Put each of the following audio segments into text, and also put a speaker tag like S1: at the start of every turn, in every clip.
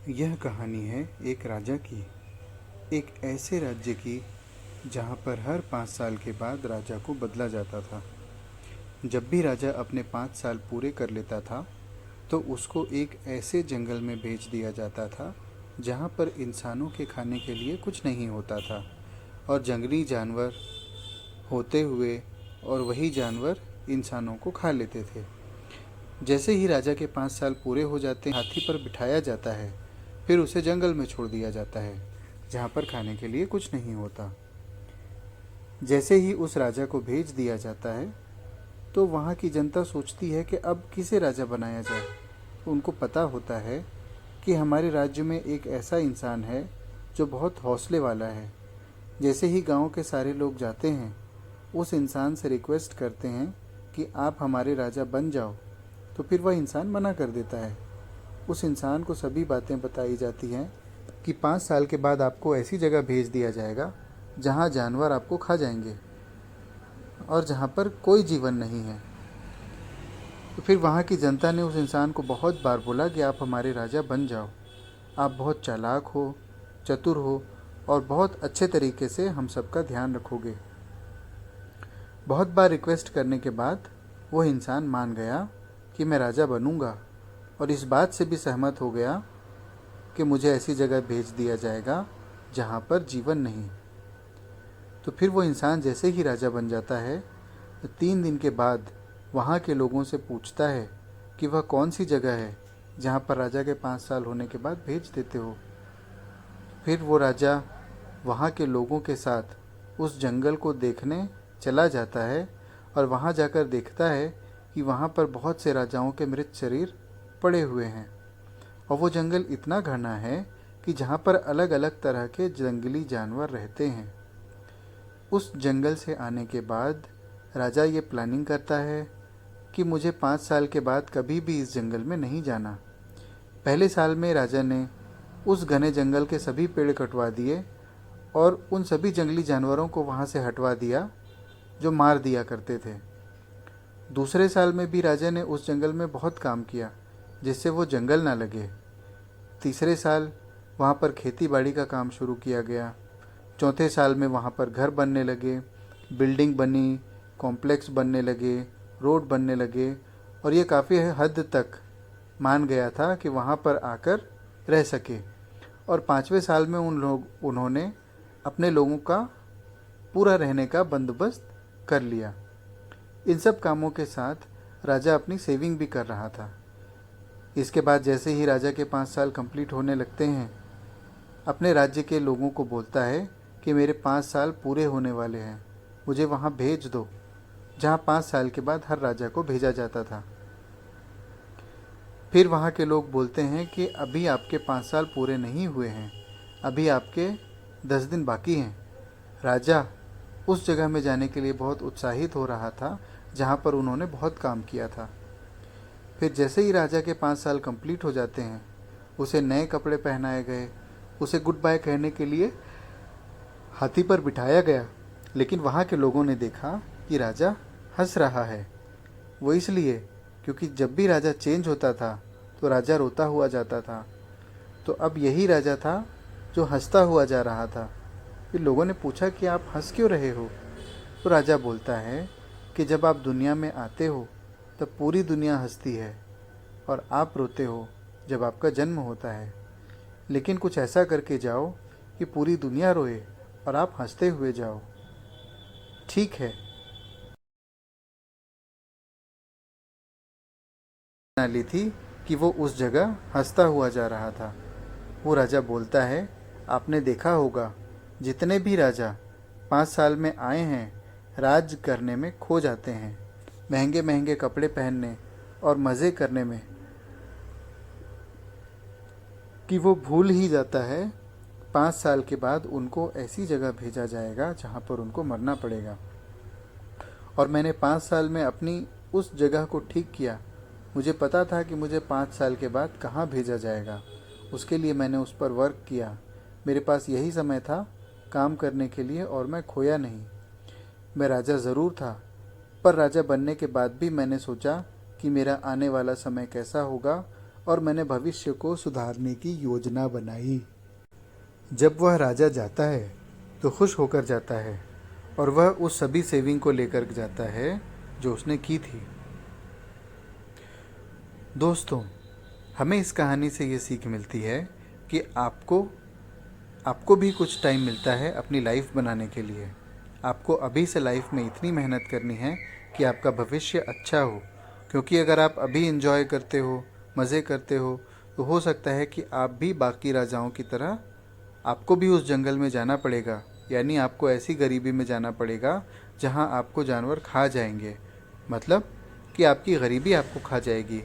S1: यह कहानी है एक राजा की, एक ऐसे राज्य की जहाँ पर हर 5 साल के बाद राजा को बदला जाता था। जब भी राजा अपने 5 साल पूरे कर लेता था तो उसको एक ऐसे जंगल में भेज दिया जाता था जहाँ पर इंसानों के खाने के लिए कुछ नहीं होता था और जंगली जानवर होते हुए और वही जानवर इंसानों को खा लेते थे। जैसे ही राजा के 5 साल पूरे हो जाते हाथी पर बिठाया जाता है, फिर उसे जंगल में छोड़ दिया जाता है जहाँ पर खाने के लिए कुछ नहीं होता। जैसे ही उस राजा को भेज दिया जाता है तो वहाँ की जनता सोचती है कि अब किसे राजा बनाया जाए। उनको पता होता है कि हमारे राज्य में एक ऐसा इंसान है जो बहुत हौसले वाला है। जैसे ही गांव के सारे लोग जाते हैं, उस इंसान से रिक्वेस्ट करते हैं कि आप हमारे राजा बन जाओ, तो फिर वह इंसान मना कर देता है। उस इंसान को सभी बातें बताई जाती हैं कि 5 साल के बाद आपको ऐसी जगह भेज दिया जाएगा जहाँ जानवर आपको खा जाएंगे और जहाँ पर कोई जीवन नहीं है। तो फिर वहाँ की जनता ने उस इंसान को बहुत बार बोला कि आप हमारे राजा बन जाओ, आप बहुत चालाक हो, चतुर हो और बहुत अच्छे तरीके से हम सबका ध्यान रखोगे। बहुत बार रिक्वेस्ट करने के बाद वह इंसान मान गया कि मैं राजा बनूंगा और इस बात से भी सहमत हो गया कि मुझे ऐसी जगह भेज दिया जाएगा जहाँ पर जीवन नहीं। तो फिर वो इंसान जैसे ही राजा बन जाता है तो 3 दिन के बाद वहाँ के लोगों से पूछता है कि वह कौन सी जगह है जहाँ पर राजा के 5 साल होने के बाद भेज देते हो। फिर वो राजा वहाँ के लोगों के साथ उस जंगल को देखने चला जाता है और वहाँ जाकर देखता है कि वहाँ पर बहुत से राजाओं के मृत शरीर पड़े हुए हैं और वो जंगल इतना घना है कि जहाँ पर अलग अलग तरह के जंगली जानवर रहते हैं। उस जंगल से आने के बाद राजा ये प्लानिंग करता है कि मुझे 5 साल के बाद कभी भी इस जंगल में नहीं जाना। पहले साल में राजा ने उस घने जंगल के सभी पेड़ कटवा दिए और उन सभी जंगली जानवरों को वहाँ से हटवा दिया जो मार दिया करते थे। दूसरे साल में भी राजा ने उस जंगल में बहुत काम किया जिससे वो जंगल ना लगे। तीसरे साल वहाँ पर खेती बाड़ी का काम शुरू किया गया। चौथे साल में वहाँ पर घर बनने लगे, बिल्डिंग बनी, कॉम्प्लेक्स बनने लगे, रोड बनने लगे और ये काफ़ी हद तक मान गया था कि वहाँ पर आकर रह सके। और 5वें साल में उन्होंने अपने लोगों का पूरा रहने का बंदोबस्त कर लिया। इन सब कामों के साथ राजा अपनी सेविंग भी कर रहा था। इसके बाद जैसे ही राजा के 5 साल कंप्लीट होने लगते हैं, अपने राज्य के लोगों को बोलता है कि मेरे 5 साल पूरे होने वाले हैं, मुझे वहाँ भेज दो जहाँ 5 साल के बाद हर राजा को भेजा जाता था। फिर वहाँ के लोग बोलते हैं कि अभी आपके 5 साल पूरे नहीं हुए हैं, अभी आपके 10 दिन बाकी हैं। राजा उस जगह में जाने के लिए बहुत उत्साहित हो रहा था जहाँ पर उन्होंने बहुत काम किया था। फिर जैसे ही राजा के 5 साल कंप्लीट हो जाते हैं, उसे नए कपड़े पहनाए गए, उसे गुड बाय कहने के लिए हाथी पर बिठाया गया। लेकिन वहाँ के लोगों ने देखा कि राजा हंस रहा है। वो इसलिए क्योंकि जब भी राजा चेंज होता था तो राजा रोता हुआ जाता था, तो अब यही राजा था जो हंसता हुआ जा रहा था। फिर लोगों ने पूछा कि आप हंस क्यों रहे हो। तो राजा बोलता है कि जब आप दुनिया में आते हो तब पूरी दुनिया हंसती है और आप रोते हो जब आपका जन्म होता है, लेकिन कुछ ऐसा करके जाओ कि पूरी दुनिया रोए और आप हंसते हुए जाओ। ठीक है, बना ली थी कि वो उस जगह हंसता हुआ जा रहा था। वो राजा बोलता है, आपने देखा होगा जितने भी राजा 5 साल में आए हैं राज करने में खो जाते हैं, महंगे महंगे कपड़े पहनने और मज़े करने में, कि वो भूल ही जाता है 5 साल के बाद उनको ऐसी जगह भेजा जाएगा जहाँ पर उनको मरना पड़ेगा। और मैंने 5 साल में अपनी उस जगह को ठीक किया। मुझे पता था कि मुझे 5 साल के बाद कहाँ भेजा जाएगा, उसके लिए मैंने उस पर वर्क किया। मेरे पास यही समय था काम करने के लिए और मैं खोया नहीं। मैं राजा ज़रूर था, पर राजा बनने के बाद भी मैंने सोचा कि मेरा आने वाला समय कैसा होगा और मैंने भविष्य को सुधारने की योजना बनाई। जब वह राजा जाता है तो खुश होकर जाता है और वह उस सभी सेविंग को लेकर जाता है जो उसने की थी। दोस्तों, हमें इस कहानी से ये सीख मिलती है कि आपको भी कुछ टाइम मिलता है अपनी लाइफ बनाने के लिए। आपको अभी से लाइफ में इतनी मेहनत करनी है कि आपका भविष्य अच्छा हो, क्योंकि अगर आप अभी एंजॉय करते हो, मज़े करते हो, तो हो सकता है कि आप भी बाकी राजाओं की तरह आपको भी उस जंगल में जाना पड़ेगा, यानी आपको ऐसी गरीबी में जाना पड़ेगा जहां आपको जानवर खा जाएंगे, मतलब कि आपकी गरीबी आपको खा जाएगी।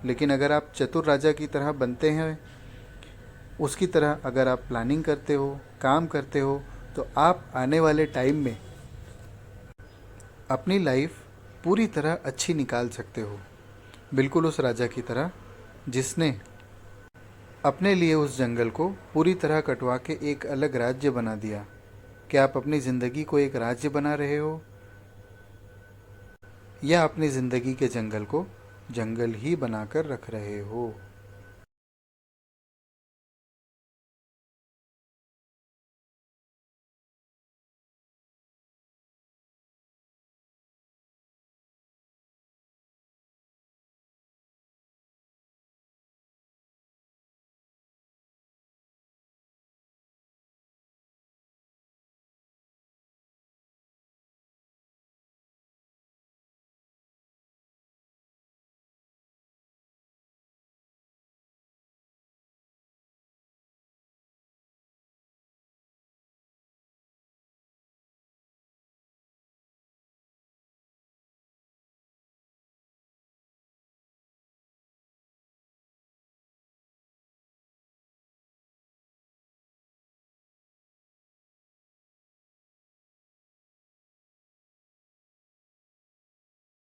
S1: लेकिन अगर आप चतुर राजा की तरह बनते हैं, उसकी तरह अगर आप प्लानिंग करते हो, काम करते हो, तो आप आने वाले टाइम में अपनी लाइफ पूरी तरह अच्छी निकाल सकते हो, बिल्कुल उस राजा की तरह जिसने अपने लिए उस जंगल को पूरी तरह कटवा के एक अलग राज्य बना दिया। क्या आप अपनी ज़िंदगी को एक राज्य बना रहे हो, या अपनी ज़िंदगी के जंगल को जंगल ही बनाकर रख रहे हो?